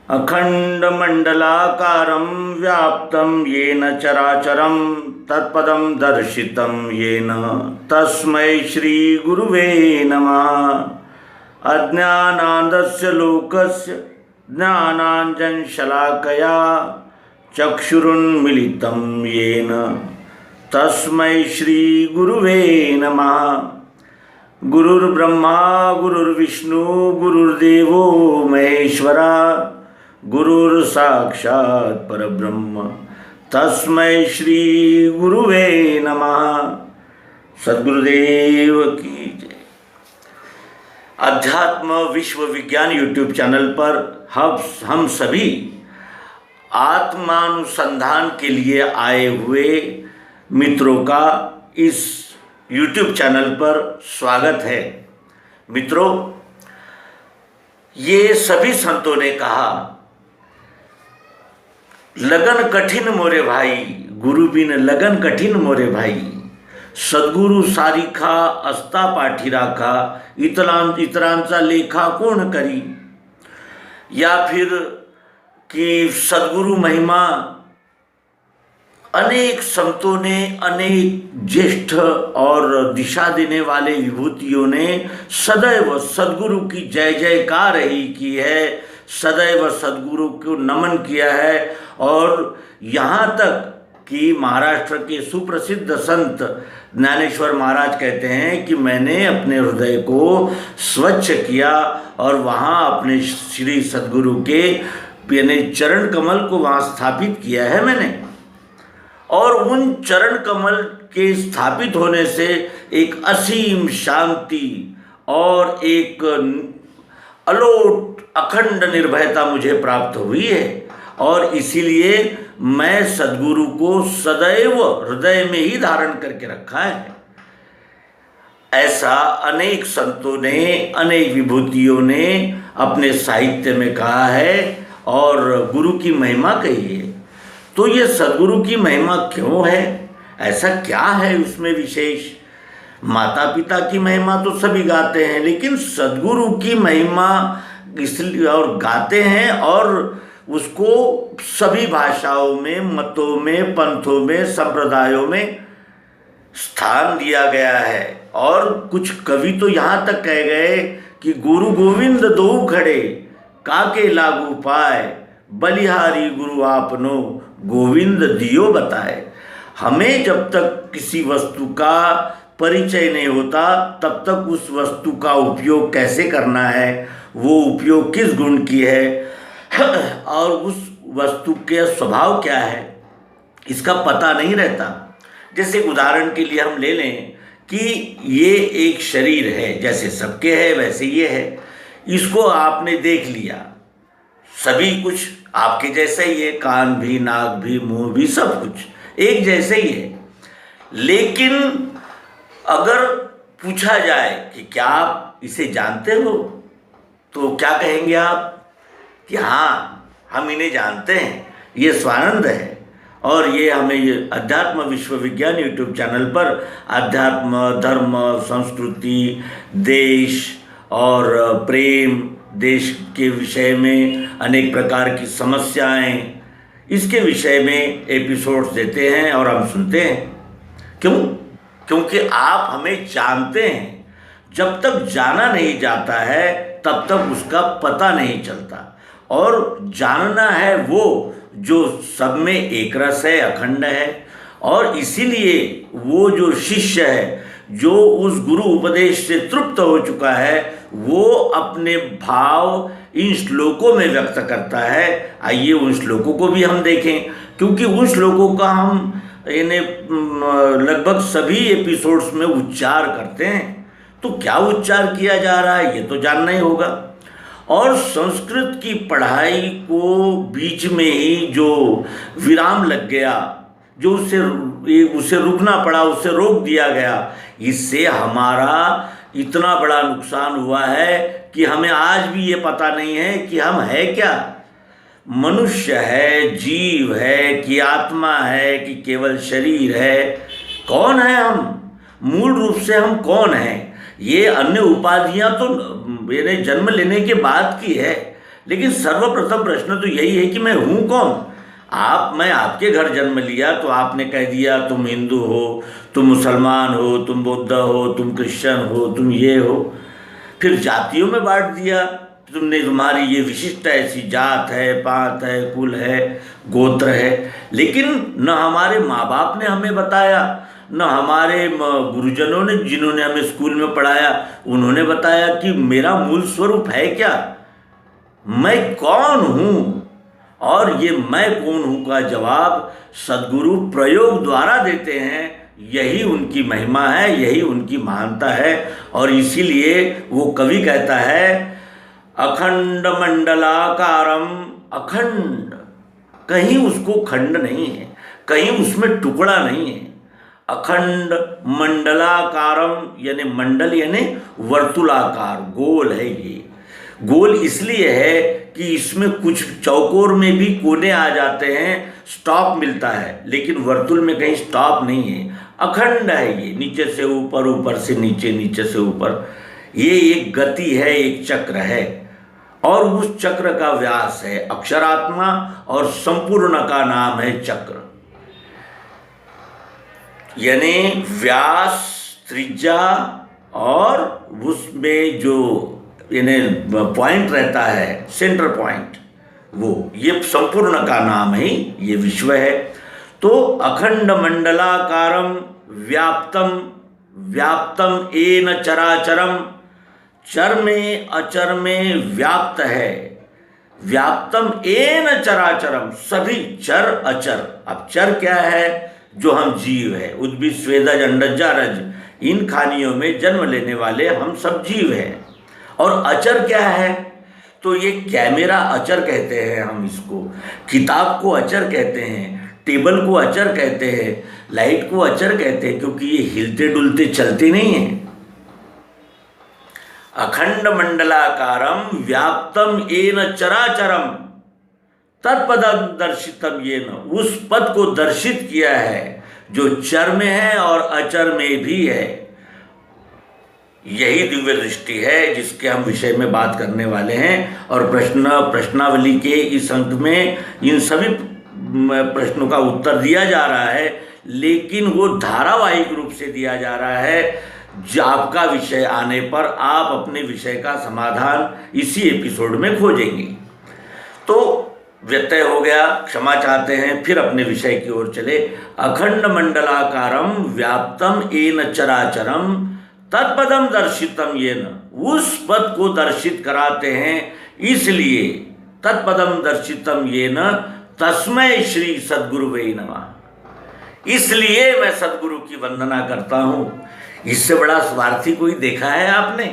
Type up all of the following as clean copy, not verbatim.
अखण्डमण्डलाकारं व्याप्तं येन चराचरं तत्पदं दर्शितं येन तस्मै श्रीगुरुवे नमः। अज्ञानान्धस्य लोकस्य ज्ञानाञ्जनशलाकया चक्षुरुन्मीलितं येन तस्मै श्रीगुरुवे नमः। गुरुर्ब्रह्मा गुरुर्विष्णु गुरुर्देवो महेश्वरा गुरुर्साक्षात् परब्रह्म तस्मै श्री गुरुवे नमः। सद्गुरुदेव की जय। अध्यात्म विश्व विज्ञान यूट्यूब चैनल पर हम सभी आत्मानुसंधान के लिए आए हुए मित्रों का इस यूट्यूब चैनल पर स्वागत है। मित्रों, ये सभी संतों ने कहा, लगन कठिन मोरे भाई, गुरु बिन लगन कठिन मोरे भाई। सद्गुरु सारिखा अस्ता पाठी राखा, इतरांचा लेखा कोण करी। या फिर कि सद्गुरु महिमा अनेक संतों ने, अनेक ज्येष्ठ और दिशा देने वाले विभूतियों ने सदैव सद्गुरु की जय जयकार ही की है, सदैव सद्गुरु को नमन किया है। और यहाँ तक कि महाराष्ट्र के सुप्रसिद्ध संत ज्ञानेश्वर महाराज कहते हैं कि मैंने अपने हृदय को स्वच्छ किया और वहाँ अपने श्री सद्गुरु के यानी चरण कमल को वहाँ स्थापित किया है मैंने। और उन चरण कमल के स्थापित होने से एक असीम शांति और एक अलोट अखंड निर्भयता मुझे प्राप्त हुई है। और इसीलिए मैं सद्गुरु को सदैव हृदय में ही धारण करके रखा है। ऐसा अनेक संतों ने, अनेक विभूतियों ने अपने साहित्य में कहा है और गुरु की महिमा कही है। तो ये सद्गुरु की महिमा क्यों है, ऐसा क्या है उसमें विशेष? माता पिता की महिमा तो सभी गाते हैं, लेकिन सद्गुरु की महिमा इसलिए और गाते हैं और उसको सभी भाषाओं में, मतों में, पंथों में, संप्रदायों में स्थान दिया गया है। और कुछ कवि तो यहाँ तक कह गए कि गुरु गोविंद दो खड़े काके लागू पाए, बलिहारी गुरु आपनो गोविंद दियो बताए। हमें जब तक किसी वस्तु का परिचय नहीं होता तब तक उस वस्तु का उपयोग कैसे करना है, वो उपयोग किस गुण की है और उस वस्तु के स्वभाव क्या है, इसका पता नहीं रहता। जैसे उदाहरण के लिए हम ले लें कि ये एक शरीर है, जैसे सबके है वैसे ये है। इसको आपने देख लिया, सभी कुछ आपके जैसा ही है, कान भी, नाक भी, मुंह भी, सब कुछ एक जैसे ही है। लेकिन अगर पूछा जाए कि क्या आप इसे जानते हो, तो क्या कहेंगे आप कि हाँ, हम इन्हें जानते हैं, ये स्वानंद है। और ये हमें ये अध्यात्म विश्व विज्ञान यूट्यूब चैनल पर अध्यात्म, धर्म, संस्कृति, देश और प्रेम, देश के विषय में अनेक प्रकार की समस्याएं, इसके विषय में एपिसोड्स देते हैं और हम सुनते हैं। क्यों? क्योंकि आप हमें जानते हैं। जब तक जाना नहीं जाता है तब तक उसका पता नहीं चलता। और जानना है वो जो सब में एक रस है, अखंड है। और इसीलिए वो जो शिष्य है, जो उस गुरु उपदेश से तृप्त हो चुका है, वो अपने भाव इन श्लोकों में व्यक्त करता है। आइए उन श्लोकों को भी हम देखें, क्योंकि उन श्लोकों का हम इन्हें लगभग सभी एपिसोड्स में उच्चार करते हैं। तो क्या उच्चार किया जा रहा है ये तो जानना ही होगा। और संस्कृत की पढ़ाई को बीच में ही जो विराम लग गया, जो उसे रुकना पड़ा, उसे रोक दिया गया, इससे हमारा इतना बड़ा नुकसान हुआ है कि हमें आज भी ये पता नहीं है कि हम है क्या। मनुष्य है, जीव है कि आत्मा है कि केवल शरीर है, कौन है हम? मूल रूप से हम कौन हैं? ये अन्य उपाधियां तो मेरे जन्म लेने के बाद की है, लेकिन सर्वप्रथम प्रश्न तो यही है कि मैं हूँ कौन। मैं आपके घर जन्म लिया तो आपने कह दिया तुम हिंदू हो, तुम मुसलमान हो, तुम बुद्ध हो, तुम क्रिश्चियन हो, तुम ये हो। फिर जातियों में बांट दिया, तुमने तुम्हारी ये विशिष्ट ऐसी जात है, पात है, कुल है, गोत्र है। लेकिन न हमारे माँ बाप ने हमें बताया, न हमारे गुरुजनों ने जिन्होंने हमें स्कूल में पढ़ाया उन्होंने बताया कि मेरा मूल स्वरूप है क्या, मैं कौन हूँ। और ये मैं कौन हूँ का जवाब सद्गुरु प्रयोग द्वारा देते हैं। यही उनकी महिमा है, यही उनकी महानता है। और इसीलिए वो कवि कहता है अखंड मंडलाकारम, अखंड, कहीं उसको खंड नहीं है, कहीं उसमें टुकड़ा नहीं है। अखंड मंडलाकारम यानी मंडल यानी वर्तुलाकार, गोल है। ये गोल इसलिए है कि इसमें कुछ चौकोर में भी कोने आ जाते हैं, स्टॉप मिलता है, लेकिन वर्तुल में कहीं स्टॉप नहीं है। अखंड है ये, नीचे से ऊपर, ऊपर से नीचे, नीचे से ऊपर। ये एक गति है, एक चक्र है। और उस चक्र का व्यास है अक्षरात्मा और संपूर्ण का नाम है चक्र। यानी व्यास, त्रिज्या और उसमें जो यानी पॉइंट रहता है, सेंटर पॉइंट, वो ये संपूर्ण का नाम ही ये विश्व है। तो अखंड मंडलाकारम व्याप्तम, व्याप्तम एन चराचरम, चर में अचर में व्याप्त है। व्याप्तम एन चराचरम, सभी चर अचर। अब चर क्या है? जो हम जीव है, उद्भिद स्वेदज अंडज जारज, इन खानियों में जन्म लेने वाले हम सब जीव हैं। और अचर क्या है? तो ये कैमरा अचर कहते हैं हम इसको, किताब को अचर कहते हैं, टेबल को अचर कहते हैं, लाइट को अचर कहते हैं, क्योंकि ये हिलते डुलते चलते नहीं हैं। अखंड मंडलाकारम व्याप्तम येन चराचरम तत्पदम दर्शितम येन, उस पद को दर्शित किया है जो चर में है और अचर में भी है। यही दिव्य दृष्टि है जिसके हम विषय में बात करने वाले हैं। और प्रश्नावली के इस अंक में इन सभी प्रश्नों का उत्तर दिया जा रहा है, लेकिन वो धारावाहिक रूप से दिया जा रहा है। जो आपका विषय आने पर आप अपने विषय का समाधान इसी एपिसोड में खोजेंगे। तो व्यत्यय हो गया, क्षमा चाहते हैं, फिर अपने विषय की ओर चले। अखंड मंडलाकारम व्याप्तम येन चराचरम तत्पदम दर्शितम येन, उस पद को दर्शित कराते हैं, इसलिए तत्पदम दर्शितम येन तस्मै श्री सद्गुरुवे नमः। इसलिए मैं सद्गुरु की वंदना करता हूं। इससे बड़ा स्वार्थी कोई देखा है आपने?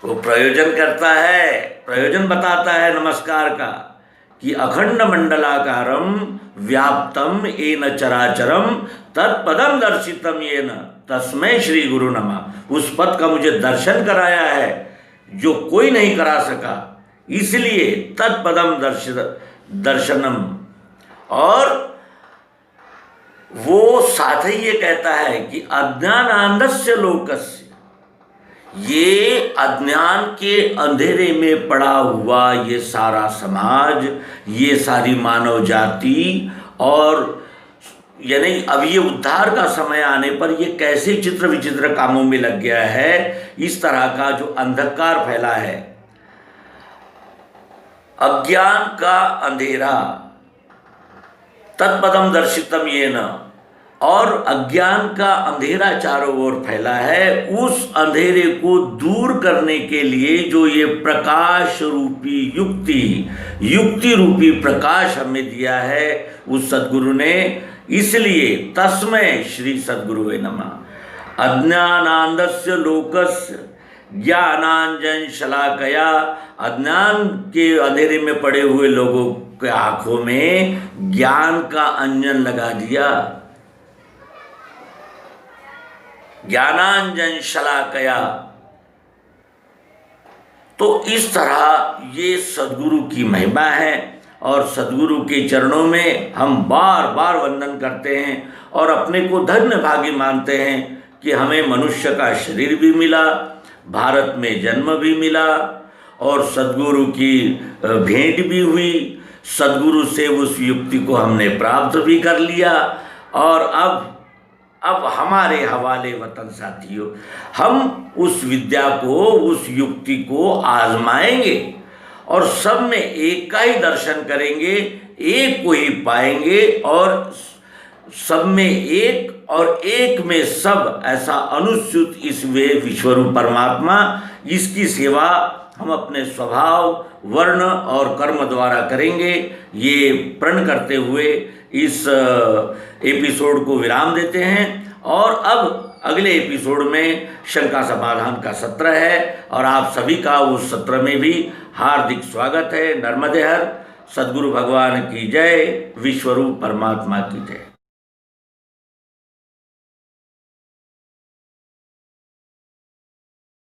वो प्रयोजन करता है, प्रयोजन बताता है नमस्कार का, कि अखंड मंडलाकारम व्याप्तम येन चराचरम तत्पदम दर्शितम येन तस्मै श्री गुरु नमः। उस पद का मुझे दर्शन कराया है जो कोई नहीं करा सका, इसलिए तत्पदम दर्शनम। और वो साथ ही ये कहता है कि अज्ञानांधस्य लोकस्य, ये अज्ञान के अंधेरे में पड़ा हुआ ये सारा समाज, ये सारी मानव जाति, और यानी अब ये उद्धार का समय आने पर ये कैसे चित्र विचित्र कामों में लग गया है। इस तरह का जो अंधकार फैला है, अज्ञान का अंधेरा, तत्पदम दर्शितम येन, और अज्ञान का अंधेरा चारों ओर फैला है। उस अंधेरे को दूर करने के लिए जो ये प्रकाश रूपी युक्ति रूपी प्रकाश हमें दिया है उस सद्गुरु ने, इसलिए तस्मै श्री सद्गुरुवे नमः। अज्ञानांधस्य लोकस्य ज्ञानांजन शलाकया, अज्ञान के अंधेरे में पड़े हुए लोगों के आंखों में ज्ञान का अंजन लगा दिया। ज्ञानांजन शलाकया। तो इस तरह ये सद्गुरु की महिमा है, और सद्गुरु के चरणों में हम बार बार वंदन करते हैं और अपने को धन्य भागी मानते हैं कि हमें मनुष्य का शरीर भी मिला, भारत में जन्म भी मिला, और सद्गुरु की भेंट भी हुई। सद्गुरु से उस युक्ति को हमने प्राप्त भी कर लिया और अब हमारे हवाले वतन साथियों, हम उस विद्या को, उस युक्ति को आजमाएंगे और सब में एक का ही दर्शन करेंगे, एक को ही पाएंगे और सब में एक और एक में सब, ऐसा अनुच्युत इस वे विश्वरूप परमात्मा, इसकी सेवा हम अपने स्वभाव, वर्ण और कर्म द्वारा करेंगे। ये प्रण करते हुए इस एपिसोड को विराम देते हैं और अब अगले एपिसोड में शंका समाधान का सत्र है और आप सभी का उस सत्र में भी हार्दिक स्वागत है। नर्मदे हर। सद्गुरु भगवान की जय, विश्वरूप परमात्मा की जय।